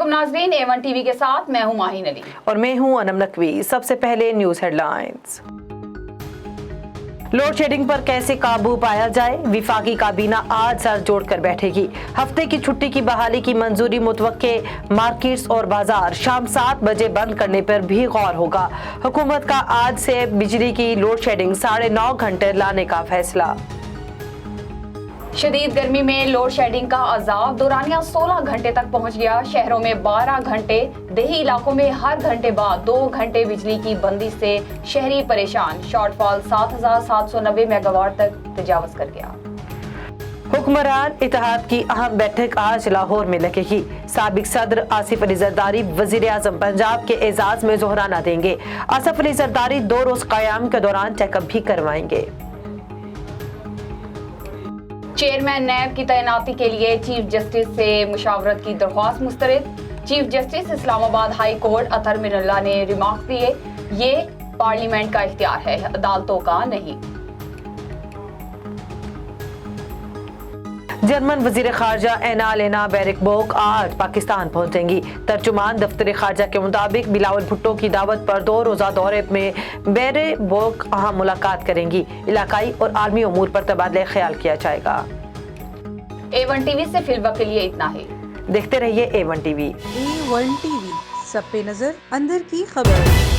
अस्सलामुअलैकुम नाज़रीन, A1 TV के साथ मैं हूं माहिन अली और मैं हूं अनम नकवी। सबसे पहले न्यूज़ हेडलाइंस। लोड शेडिंग पर कैसे काबू पाया जाए, विफाकी काबीना आज सर जोड़कर बैठेगी। हफ्ते की छुट्टी की बहाली की मंजूरी मुतवक्के। मार्केट्स और बाजार शाम 7 बजे बंद करने पर भी गौर होगा। हुकूमत का आज से बिजली की लोड शेडिंग 9.5 घंटे लाने का फैसला। शदीद गर्मी में लोड शेडिंग का अजाब दौरानिया 16 घंटे तक पहुंच गया। शहरों में 12 घंटे, देही इलाकों में हर घंटे बाद 2 घंटे बिजली की बंदी से शहरी परेशान। शॉर्टफॉल 7,790 मेगावाट तक तजावज कर गया। हुक्मरान इत्तेहाद की अहम बैठक आज लाहौर में लगेगी। साबिक सदर आसिफ अली जरदारी वजीर आजम पंजाब के एजाज में जोहराना देंगे। आसिफ अली जरदारी 2 रोज कयाम के दौरान चेकअप भी करवाएंगे। चेयरमैन नैब की तैनाती के लिए चीफ जस्टिस से मुशावरत की दरख्वास्त मुस्तरद। Chief justice Islamabad high court Athar Minallah ने रिमार्क दिए, ये पार्लियामेंट का इख्तियार है, अदालतों का नहीं। जर्मन वजीर खारजा एनालेना बैरकबोक आज पाकिस्तान पहुंचेंगी। तर्जुमान दफ्तर खारजा के मुताबिक बिलावल भुट्टो की दावत पर 2 रोजा दौरे में बैरकबोक अहम मुलाकात करेंगी। इलाकाई और आलमी उमूर पर तबादला ख्याल किया जाएगा। A1 टीवी से फिलवक्त के लिए इतना ही। देखते रहिए A1 टीवी। A1 टीवी, सब पे नजर, अंदर की खबर।